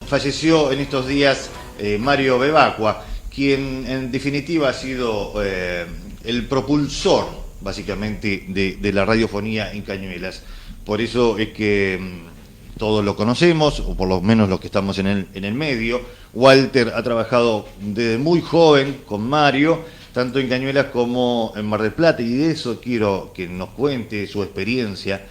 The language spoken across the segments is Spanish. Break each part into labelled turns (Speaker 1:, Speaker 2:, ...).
Speaker 1: falleció en estos días Mario Bevacqua, quien en definitiva ha sido el propulsor, básicamente, de la radiofonía en Cañuelas. Por eso es que todos lo conocemos, o por lo menos los que estamos en el medio. Walter ha trabajado desde muy joven con Mario, tanto en Cañuelas como en Mar del Plata, y de eso quiero que nos cuente su experiencia.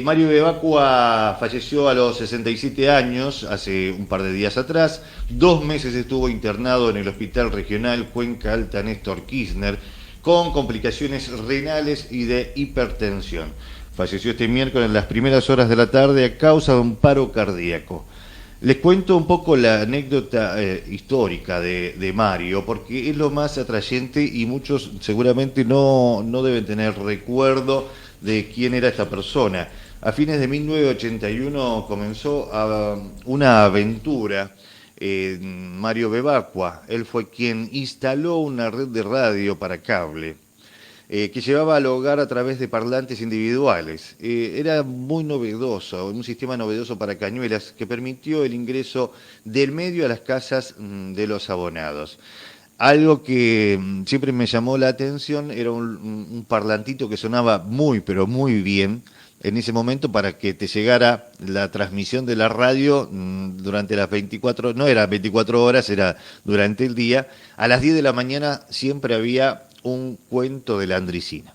Speaker 1: Mario Bevacqua falleció a los 67 años, hace un par de días atrás. 2 meses estuvo internado en el Hospital Regional Cuenca Alta Néstor Kirchner, con complicaciones renales y de hipertensión. Falleció este miércoles en las primeras horas de la tarde a causa de un paro cardíaco. Les cuento un poco la anécdota histórica de Mario, porque es lo más atrayente y muchos seguramente no deben tener recuerdo de quién era esta persona. A fines de 1981 comenzó una aventura Mario Bevacqua. Él fue quien instaló una red de radio para cable que llevaba al hogar a través de parlantes individuales. Era muy novedoso, un sistema novedoso para Cañuelas que permitió el ingreso del medio a las casas de los abonados. Algo que siempre me llamó la atención era un parlantito que sonaba muy, pero muy bien en ese momento para que te llegara la transmisión de la radio durante las 24, no era 24 horas, era durante el día. A las 10 de la mañana siempre había un cuento de la Andricina.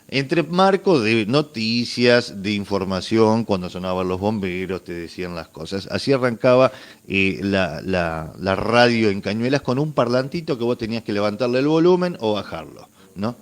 Speaker 1: Entre marcos de noticias, de información, cuando sonaban los bomberos, te decían las cosas. Así arrancaba la radio en Cañuelas con un parlantito que vos tenías que levantarle el volumen o bajarlo, ¿no?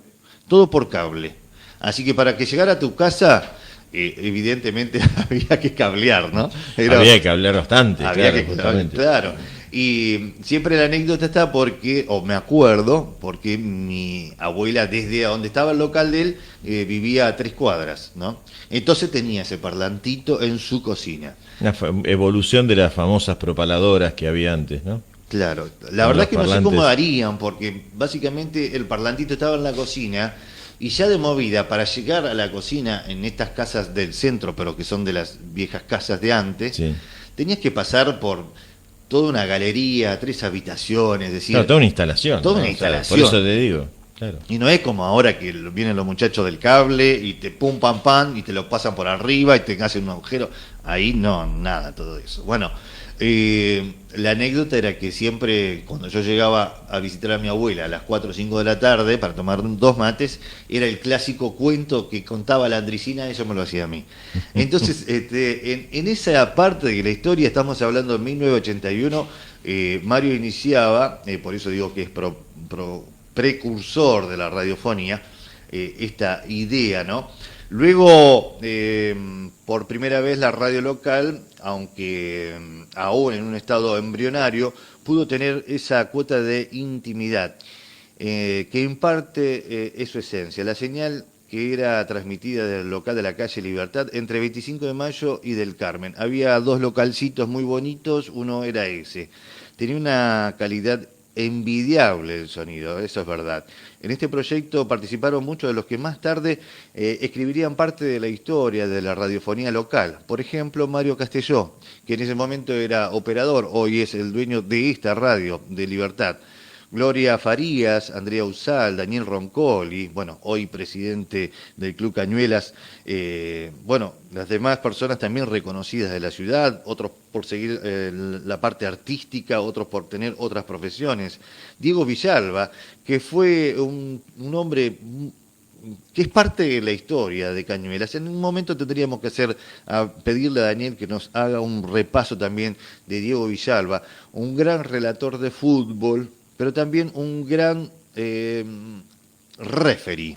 Speaker 1: Todo por cable. Así que para que llegara a tu casa, evidentemente había que cablear, ¿no?
Speaker 2: Había que cablear bastante,
Speaker 1: había
Speaker 2: claro,
Speaker 1: que,
Speaker 2: justamente.
Speaker 1: claro. Y siempre la anécdota está porque, o me acuerdo, porque mi abuela, desde donde estaba el local de él, vivía a 3 cuadras, ¿no? Entonces tenía ese parlantito en su cocina.
Speaker 2: Una evolución de las famosas propaladoras que había antes, ¿no?
Speaker 1: Claro, la
Speaker 2: Con
Speaker 1: verdad
Speaker 2: los
Speaker 1: es que no sé
Speaker 2: parlantes.
Speaker 1: cómo harían, porque básicamente el parlantito estaba en la cocina y ya de movida para llegar a la cocina en estas casas del centro, pero que son de las viejas casas de antes,
Speaker 2: Sí.
Speaker 1: tenías que pasar por toda una galería, 3 habitaciones, es decir,
Speaker 2: Claro, toda una instalación.
Speaker 1: toda
Speaker 2: ¿no?
Speaker 1: una
Speaker 2: O sea,
Speaker 1: instalación.
Speaker 2: por eso te digo, claro.
Speaker 1: Y no es como ahora que vienen los muchachos del cable y te pum pam pam y te lo pasan por arriba y te hacen un agujero. Ahí no, nada, todo eso. Bueno, la anécdota era que siempre cuando yo llegaba a visitar a mi abuela a las 4 o 5 de la tarde para tomar 2 mates, era el clásico cuento que contaba la Andricina, eso me lo hacía a mí. Entonces, en esa parte de la historia, estamos hablando de 1981, Mario iniciaba, por eso digo que es precursor de la radiofonía, esta idea, ¿no? Luego, por primera vez la radio local, aunque aún en un estado embrionario, pudo tener esa cuota de intimidad que en parte es su esencia. La señal que era transmitida del local de la calle Libertad entre 25 de Mayo y del Carmen. Había 2 localcitos muy bonitos, uno era ese. Tenía una calidad envidiable el sonido, eso es verdad. En este proyecto participaron muchos de los que más tarde escribirían parte de la historia de la radiofonía local. Por ejemplo, Mario Castelló, que en ese momento era operador, hoy es el dueño de esta radio de Libertad. Gloria Farías, Andrea Usal, Daniel Roncoli, bueno, hoy presidente del Club Cañuelas, bueno, las demás personas también reconocidas de la ciudad, otros por seguir la parte artística, otros por tener otras profesiones. Diego Villalba, que fue un hombre que es parte de la historia de Cañuelas. En un momento tendríamos que pedirle a Daniel que nos haga un repaso también de Diego Villalba, un gran relator de fútbol, pero también un gran referee,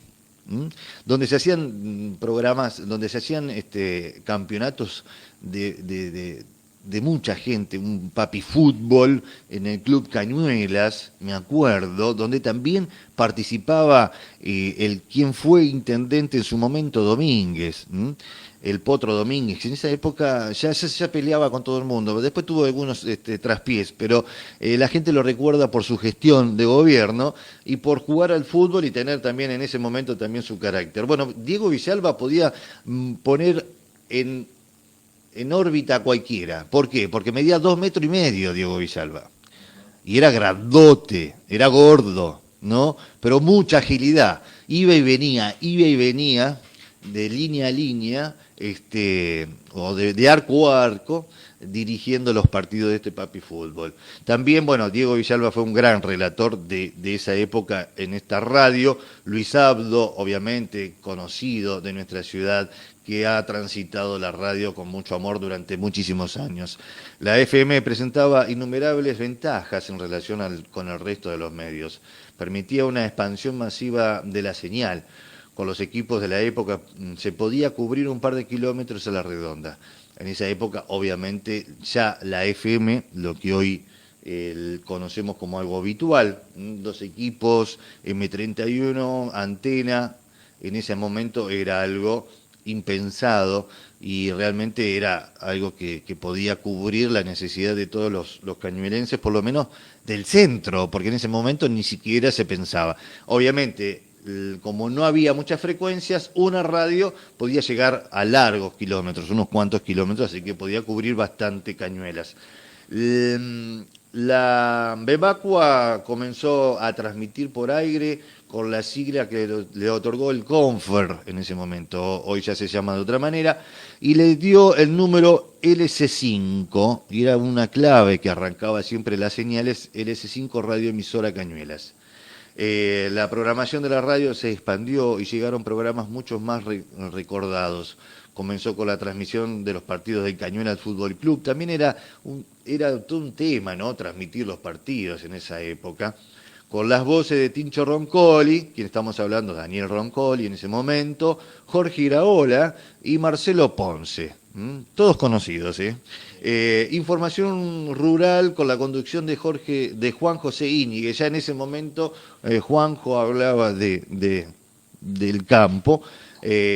Speaker 1: donde se hacían programas, donde se hacían campeonatos de mucha gente, un papi fútbol en el Club Cañuelas, me acuerdo, donde también participaba quien fue intendente en su momento, Domínguez, el Potro Domínguez, que en esa época ya peleaba con todo el mundo, después tuvo algunos traspiés, pero la gente lo recuerda por su gestión de gobierno y por jugar al fútbol y tener también en ese momento también su carácter. Bueno, Diego Villalba podía poner en en órbita cualquiera. ¿Por qué? Porque medía 2,5 metros Diego Villalba. Y era grandote, era gordo, ¿no? Pero mucha agilidad. Iba y venía, de línea a línea, o de arco a arco, dirigiendo los partidos de este Papi Fútbol. También, bueno, Diego Villalba fue un gran relator de esa época en esta radio. Luis Abdo, obviamente, conocido de nuestra ciudad, que ha transitado la radio con mucho amor durante muchísimos años. La FM presentaba innumerables ventajas en relación con el resto de los medios. Permitía una expansión masiva de la señal. Con los equipos de la época se podía cubrir un par de kilómetros a la redonda. En esa época, obviamente, ya la FM, lo que hoy conocemos como algo habitual, 2 equipos, M31, antena, en ese momento era algo impensado y realmente era algo que podía cubrir la necesidad de todos los cañuelenses, por lo menos del centro, porque en ese momento ni siquiera se pensaba. Obviamente, como no había muchas frecuencias, una radio podía llegar a largos kilómetros, unos cuantos kilómetros, así que podía cubrir bastante Cañuelas. La Bebacua comenzó a transmitir por aire con la sigla que le otorgó el Confer en ese momento, hoy ya se llama de otra manera, y le dio el número LC5, y era una clave que arrancaba siempre las señales, LC5 radioemisora Cañuelas. La programación de la radio se expandió y llegaron programas mucho más recordados. Comenzó con la transmisión de los partidos del Cañuelas Fútbol Club. También era todo un tema, ¿no? Transmitir los partidos en esa época. Con las voces de Tincho Roncoli, quien estamos hablando, Daniel Roncoli en ese momento, Jorge Iraola y Marcelo Ponce. Todos conocidos, ¿eh? Información rural con la conducción de Juan José Íñiguez. Ya en ese momento Juanjo hablaba del campo.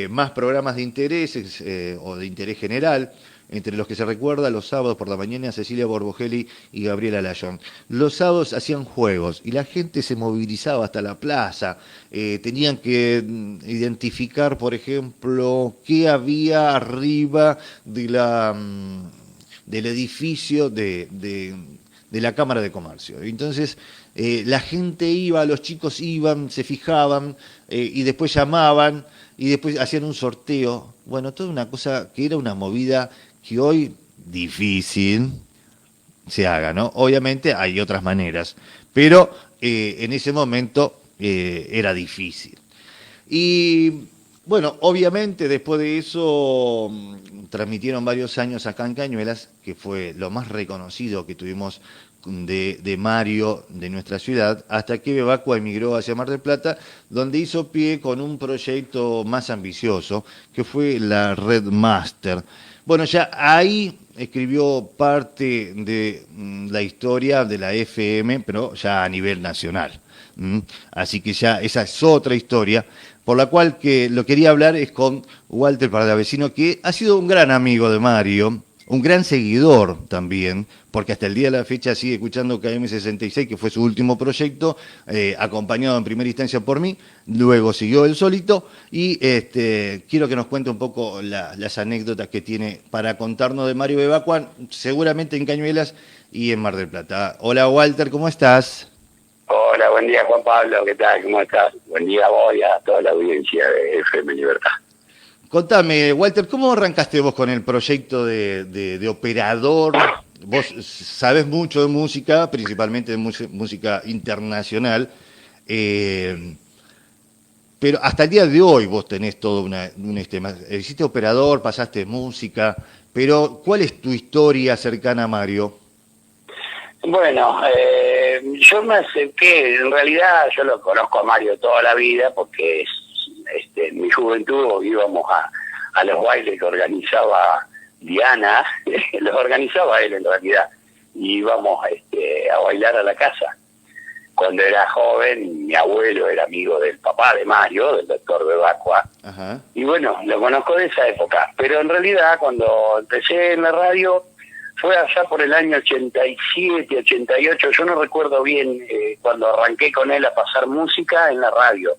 Speaker 1: Más programas de intereses o de interés general, entre los que se recuerda los sábados por la mañana Cecilia Borbogelli y Gabriela Layón. Los sábados hacían juegos y la gente se movilizaba hasta la plaza. Tenían que identificar, por ejemplo, qué había arriba del edificio de la Cámara de Comercio. Entonces, la gente iba, los chicos iban, se fijaban y después llamaban y después hacían un sorteo. Bueno, toda una cosa que era una movida que hoy difícil se haga, ¿no? Obviamente hay otras maneras, pero en ese momento era difícil. Y bueno, obviamente después de eso transmitieron varios años acá en Cañuelas, que fue lo más reconocido que tuvimos de Mario de nuestra ciudad, hasta que Bebacua emigró hacia Mar del Plata, donde hizo pie con un proyecto más ambicioso, que fue la Red Master. Bueno, ya ahí escribió parte de la historia de la FM, pero ya a nivel nacional. Así que ya esa es otra historia, por la cual que lo quería hablar es con Walter Palavecino, que ha sido un gran amigo de Mario, un gran seguidor también, porque hasta el día de la fecha sigue escuchando KM66, que fue su último proyecto, acompañado en primera instancia por mí, luego siguió él solito, y quiero que nos cuente un poco las anécdotas que tiene para contarnos de Mario Bebacua, seguramente en Cañuelas y en Mar del Plata. Hola Walter, ¿cómo estás?
Speaker 3: Hola, buen día Juan Pablo, ¿qué tal? ¿Cómo estás? Buen día a vos y a toda la audiencia de FM Libertad.
Speaker 1: Contame, Walter, ¿cómo arrancaste vos con el proyecto de operador? Vos sabés mucho de música, principalmente de música internacional, pero hasta el día de hoy vos tenés todo un esquema. Hiciste operador, pasaste música, pero ¿cuál es tu historia cercana a Mario?
Speaker 3: Bueno, yo me acerqué, en realidad yo lo conozco a Mario toda la vida porque en mi juventud íbamos a los bailes que organizaba Diana, los organizaba él en realidad, y íbamos a bailar a la casa. Cuando era joven, mi abuelo era amigo del papá de Mario, del doctor Bebacua, y bueno, lo conozco de esa época, pero en realidad cuando empecé en la radio fue allá por el año 87, 88, yo no recuerdo bien cuando arranqué con él a pasar música en la radio.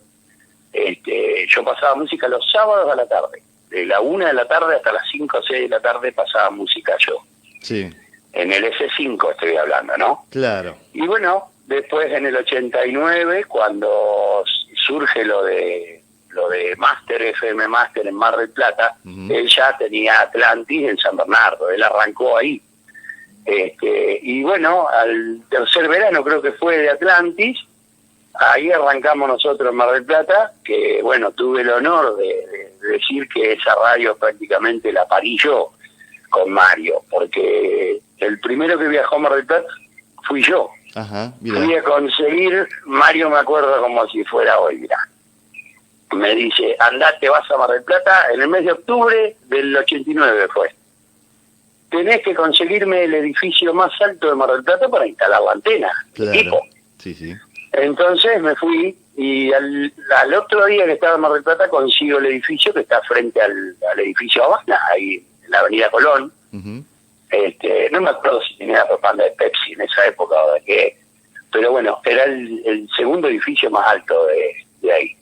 Speaker 3: Yo pasaba música los sábados a la tarde, de la 1 de la tarde hasta las 5 o 6 de la tarde pasaba música yo.
Speaker 2: Sí,
Speaker 3: En el S5 estoy hablando, ¿no?
Speaker 2: claro.
Speaker 3: Y bueno, después en el 89, cuando surge lo de Master, FM Master en Mar del Plata, él ya tenía Atlantis en San Bernardo, él arrancó ahí. Y bueno, al tercer verano creo que fue de Atlantis, ahí arrancamos nosotros en Mar del Plata, que bueno, tuve el honor de decir que esa radio prácticamente la parí yo con Mario, porque el primero que viajó a Mar del Plata fui yo.
Speaker 2: Ajá, mira.
Speaker 3: Fui a conseguir, Mario me acuerdo como si fuera hoy, mirá. Me dice, andate, vas a Mar del Plata, en el mes de octubre del 89 fue. Tenés que conseguirme el edificio más alto de Mar del Plata para instalar la antena.
Speaker 2: Claro.
Speaker 3: Equipo.
Speaker 2: Sí, sí.
Speaker 3: Entonces me fui y al otro día que estaba en Mar del Plata consigo el edificio que está frente al edificio Habana, ahí en la avenida Colón.
Speaker 2: Ujú.
Speaker 3: No me acuerdo si tenía propaganda de Pepsi en esa época o de qué, pero bueno, era el segundo edificio más alto de ahí.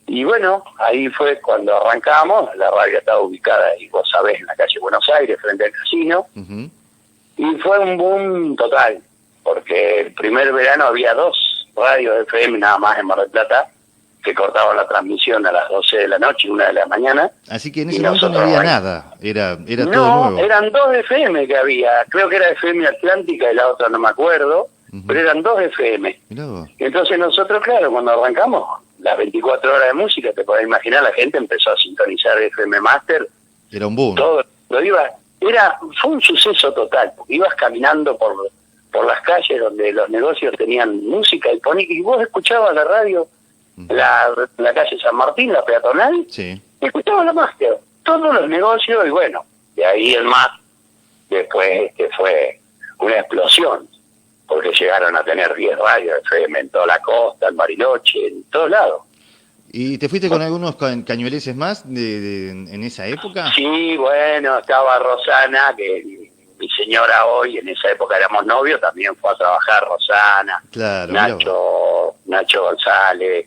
Speaker 3: Y bueno, ahí fue cuando arrancamos, la radio estaba ubicada, y vos sabés, en la calle Buenos Aires, frente al casino,
Speaker 2: Ujú.
Speaker 3: y fue un boom total, porque el primer verano había 2 radios de FM nada más en Mar del Plata, que cortaban la transmisión a las 12 de la noche y 1 de la mañana.
Speaker 2: Así que en
Speaker 3: Y
Speaker 2: ese momento no
Speaker 3: nosotros
Speaker 2: había
Speaker 3: ahí-
Speaker 2: nada, era todo
Speaker 3: No,
Speaker 2: nuevo.
Speaker 3: eran 2 FM que había, creo que era FM Atlántica y la otra no me acuerdo,
Speaker 2: Ujú.
Speaker 3: pero eran 2 FM.
Speaker 2: Mirá vos.
Speaker 3: Y entonces nosotros, claro, cuando arrancamos, las 24 horas de música, te podés imaginar, la gente empezó a sintonizar FM Master,
Speaker 2: Era un boom.
Speaker 3: todo, fue un suceso total, porque ibas caminando por las calles donde los negocios tenían música y vos escuchabas la radio, la calle San Martín, la peatonal,
Speaker 2: Sí.
Speaker 3: escuchaba la Master, todos los negocios, y bueno, de ahí el más, después fue una explosión, porque llegaron a tener 10 radios FM en toda la costa, en Bariloche, en todos lados.
Speaker 2: ¿Y te fuiste con algunos cañueleses más en esa época?
Speaker 3: Sí, bueno, estaba Rosana, que mi señora hoy, en esa época éramos novios, también fue a trabajar Rosana,
Speaker 2: Claro, mirá vos.
Speaker 3: Nacho González,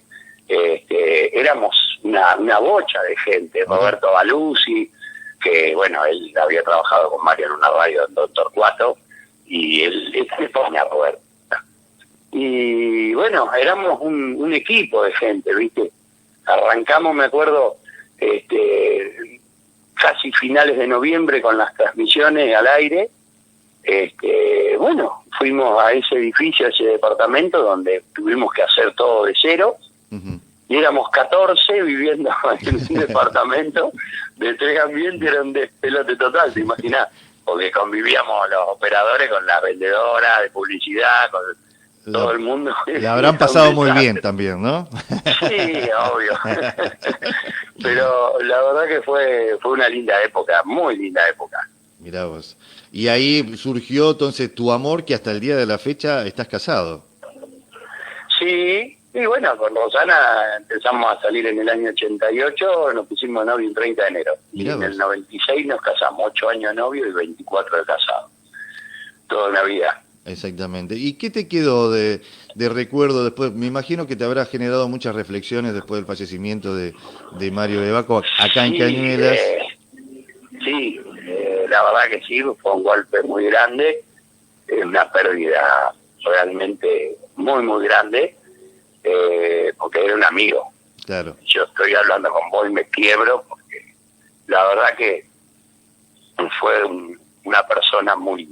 Speaker 3: éramos una bocha de gente, Roberto Baluzzi, que bueno, él había trabajado con Mario en una radio en Don Torcuato, y él está en España, Roberto. Y bueno, éramos un equipo de gente, ¿viste? Arrancamos, me acuerdo, casi finales de noviembre con las transmisiones al aire. Bueno, fuimos a ese edificio, a ese departamento donde tuvimos que hacer todo de cero.
Speaker 2: Ujú.
Speaker 3: Y éramos 14 viviendo en un departamento de 3 ambientes, era un despelote total, ¿te imaginás? Porque convivíamos los operadores con la vendedora de publicidad, con todo el mundo.
Speaker 2: La habrán pasado muy bien también, ¿no?
Speaker 3: Sí, obvio. Pero la verdad que fue una linda época, muy linda época.
Speaker 2: Mirá vos. Y ahí surgió entonces tu amor, que hasta el día de la fecha estás casado.
Speaker 3: Sí, y bueno, con Rosana empezamos a salir en el año 88, nos pusimos novio el 30 de enero.
Speaker 2: Mirá
Speaker 3: Y en
Speaker 2: vos.
Speaker 3: el 96 nos casamos, 8 años de novio y 24 de casado. Toda una vida.
Speaker 2: Exactamente. ¿Y qué te quedó de recuerdo después? Me imagino que te habrá generado muchas reflexiones después del fallecimiento de Mario Bevaco acá en
Speaker 3: Sí,
Speaker 2: Cañuelas.
Speaker 3: Sí, la verdad que sí, fue un golpe muy grande, una pérdida realmente muy, muy grande, porque era un amigo.
Speaker 2: Claro.
Speaker 3: Yo estoy hablando con vos y me quiebro, porque la verdad que fue una persona muy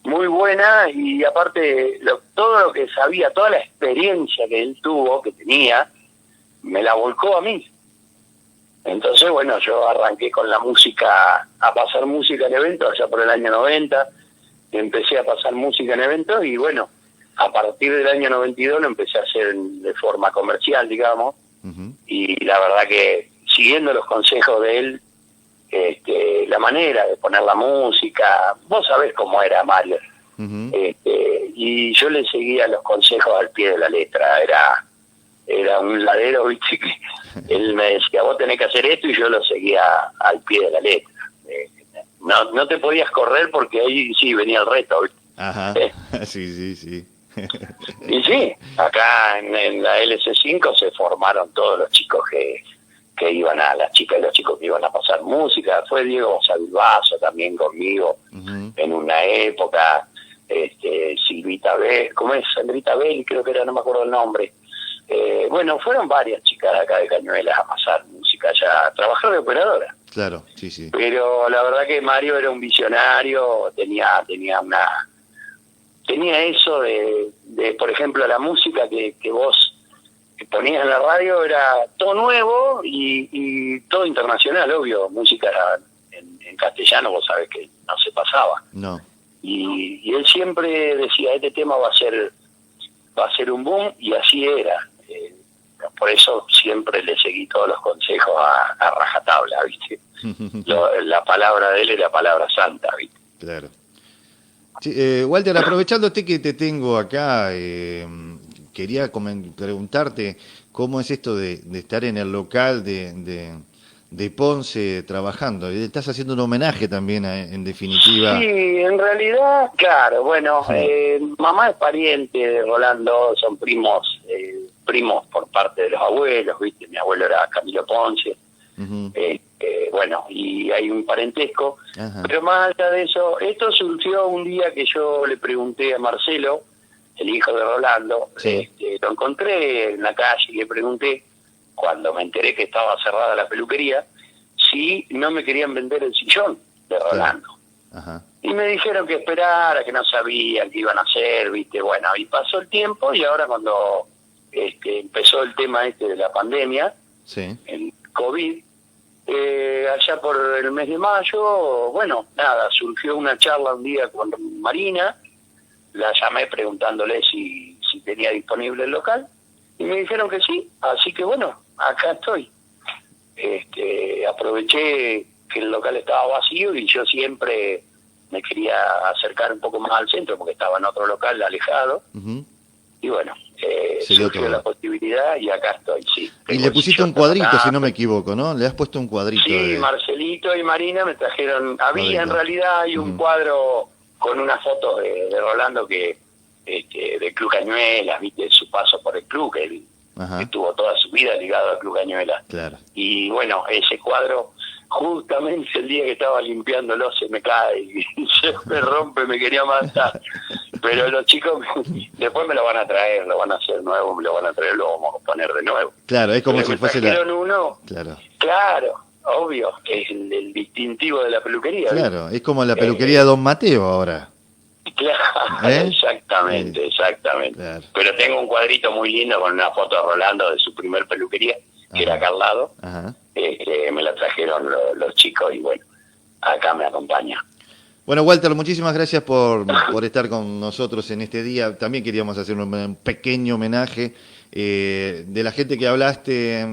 Speaker 3: muy buena, y aparte todo lo que sabía, toda la experiencia que él tuvo, que tenía, me la volcó a mí. Entonces, bueno, yo arranqué con la música, a pasar música en eventos, allá por el año 90, empecé a pasar música en eventos, y bueno, a partir del año 92 lo empecé a hacer de forma comercial, digamos,
Speaker 2: Ujú.
Speaker 3: y la verdad que siguiendo los consejos de él, la manera de poner la música, vos sabés cómo era Mario,
Speaker 2: Ujú.
Speaker 3: y yo le seguía los consejos al pie de la letra, era un ladero, viste, que él me decía, vos tenés que hacer esto, y yo lo seguía al pie de la letra. No te podías correr porque ahí sí venía el resto, ¿viste?
Speaker 2: Ajá. Sí, sí, sí.
Speaker 3: Y sí, acá en la LC5 se formaron todos los chicos que que iban a las chicas y los chicos que iban a pasar música. Fue Diego Sabilbaso también conmigo en una época, Silvita Bell, ¿cómo es? Sandrita Bell, creo que era, no me acuerdo el nombre. Bueno, fueron varias chicas de acá de Cañuelas a pasar música ya, a trabajar de operadora.
Speaker 2: Claro, sí, sí.
Speaker 3: Pero la verdad que Mario era un visionario, tenía eso de, por ejemplo, la música que vos ponías en la radio era todo nuevo y todo internacional, obvio. Música en castellano, vos sabés que no se pasaba.
Speaker 2: No.
Speaker 3: Y él siempre decía, este tema va a ser un boom, y así era. Por eso siempre le seguí todos los consejos a rajatabla, ¿viste? La palabra de él era palabra santa, ¿viste?
Speaker 2: Claro. Sí, Walter, aprovechándote que te tengo acá, quería preguntarte cómo es esto de estar en el local de Ponce trabajando. Estás haciendo un homenaje también, en definitiva.
Speaker 3: Sí, en realidad, claro, bueno, mamá es pariente de Rolando, son primos por parte de los abuelos, ¿viste? Mi abuelo era Camilo Ponce. Bueno, y hay un parentesco. Ajá. Pero más allá de eso, esto surgió un día que yo le pregunté a Marcelo, el hijo de Rolando,
Speaker 2: sí.
Speaker 3: Lo encontré en la calle y le pregunté, cuando me enteré que estaba cerrada la peluquería, si no me querían vender el sillón de Rolando.
Speaker 2: Sí. Ajá.
Speaker 3: Y me dijeron que esperara, que no sabían qué iban a hacer, ¿viste? Bueno, y pasó el tiempo, y ahora cuando empezó el tema de la pandemia,
Speaker 2: sí.
Speaker 3: el COVID, allá por el mes de mayo, bueno, nada, surgió una charla un día con Marina, la llamé preguntándole si tenía disponible el local, y me dijeron que sí, así que bueno, acá estoy. Aproveché que el local estaba vacío y yo siempre me quería acercar un poco más al centro porque estaba en otro local alejado. Y bueno, surgió la posibilidad y acá estoy, sí.
Speaker 2: Y le pusiste un cuadrito, si no me equivoco, ¿no? Le has puesto un cuadrito.
Speaker 3: Sí, Marcelito y Marina me trajeron, en realidad hay un cuadro con unas fotos de Rolando que de Club Cañuelas, viste, su paso por el club, que tuvo toda su vida ligado al Club Cañuelas.
Speaker 2: Claro.
Speaker 3: Y bueno, ese cuadro, justamente el día que estaba limpiándolo, se me cae y se me rompe, me quería matar. Pero los chicos después me lo van a traer, lo van a hacer nuevo, me lo van a traer, lo vamos a poner de nuevo.
Speaker 2: Claro, es como si fuese
Speaker 3: uno, claro, obvio, es el distintivo de la peluquería.
Speaker 2: Claro, ¿ves? Es como la peluquería de Don Mateo ahora.
Speaker 3: Claro, exactamente. Claro. Pero tengo un cuadrito muy lindo con una foto de Rolando de su primer peluquería, que era acá al lado. Me la trajeron los chicos y bueno, acá me acompaña.
Speaker 2: Bueno, Walter, muchísimas gracias por estar con nosotros en este día. También queríamos hacer un pequeño homenaje de la gente que hablaste,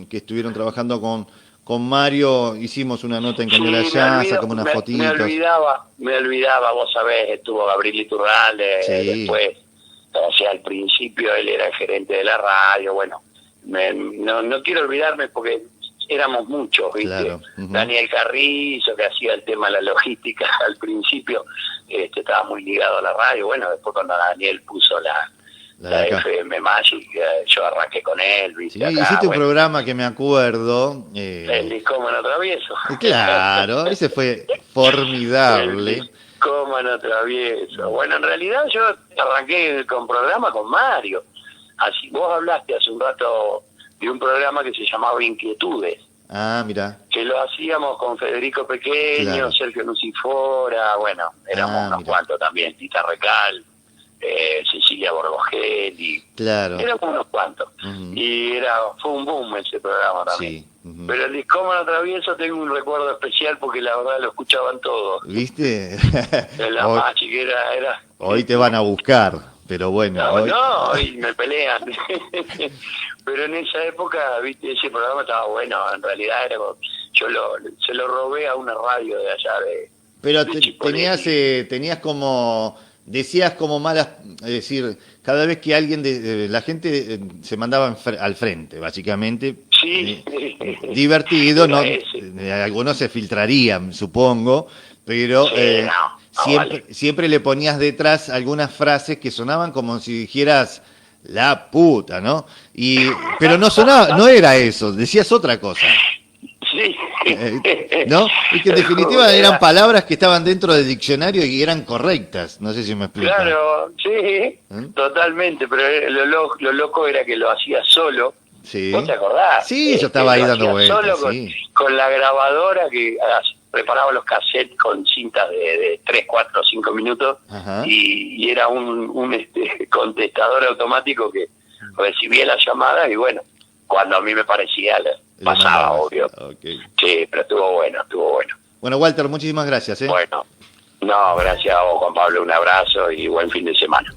Speaker 2: que estuvieron trabajando con Mario. Hicimos una nota en Cañuelas Ya, sacamos unas fotitos.
Speaker 3: Me olvidaba, vos sabés, estuvo Gabriel Iturralde, después, o sea, al principio él era el gerente de la radio. Bueno, no quiero olvidarme porque éramos muchos, ¿viste?
Speaker 2: Claro.
Speaker 3: Daniel Carrizo, que hacía el tema de la logística al principio, estaba muy ligado a la radio. Bueno, después cuando Daniel puso la FM Magic, yo arranqué con él, ¿viste?
Speaker 2: Sí,
Speaker 3: acá,
Speaker 2: hiciste un programa que me acuerdo.
Speaker 3: El Discómano Travieso.
Speaker 2: Claro, ese fue formidable.
Speaker 3: El Discómano Travieso. Bueno, en realidad yo arranqué con programa con Mario. Así, vos hablaste hace un rato de un programa que se llamaba Inquietudes.
Speaker 2: Ah, mira.
Speaker 3: Que lo hacíamos con Federico Pequeño, claro. Sergio Lucifora, bueno, éramos unos cuantos también, Tita Recal, Cecilia Borgogelli,
Speaker 2: claro.
Speaker 3: Éramos unos cuantos. Y fue un boom ese programa también.
Speaker 2: Sí.
Speaker 3: Pero el Discómano Travieso tengo un recuerdo especial porque la verdad lo escuchaban todos.
Speaker 2: ¿Viste?
Speaker 3: La más chiquera era...
Speaker 2: Hoy te van a buscar, pero bueno.
Speaker 3: Hoy me pelean. Pero en esa época, viste, ese programa estaba bueno. En realidad se lo robé a una radio de allá de...
Speaker 2: Pero tenías como... Decías como malas, es decir, cada vez que alguien, la gente se mandaba al frente, básicamente.
Speaker 3: Sí.
Speaker 2: Divertido, ¿no? Algunos se filtrarían, supongo, pero siempre le ponías detrás algunas frases que sonaban como si dijeras La puta, ¿no? Pero no sonaba, no era eso, decías otra cosa.
Speaker 3: Sí.
Speaker 2: ¿No? Y que en definitiva eran palabras que estaban dentro del diccionario y eran correctas. No sé si me explico.
Speaker 3: Claro, sí, totalmente, pero lo loco era que lo hacía solo.
Speaker 2: Sí.
Speaker 3: ¿Vos te acordás?
Speaker 2: Sí, yo estaba ahí
Speaker 3: lo
Speaker 2: dando
Speaker 3: hacía
Speaker 2: vueltas.
Speaker 3: solo
Speaker 2: Sí.
Speaker 3: con la grabadora que preparaba los cassettes con cintas de 3, 4, 5 minutos.
Speaker 2: Ajá.
Speaker 3: Y era un contestador automático que recibía las llamadas y bueno, cuando a mí me parecía, pasaba, obvio.
Speaker 2: Okay.
Speaker 3: Sí, pero estuvo bueno.
Speaker 2: Bueno, Walter, muchísimas gracias.
Speaker 3: Bueno, no, gracias a vos, Juan Pablo, un abrazo y buen fin de semana.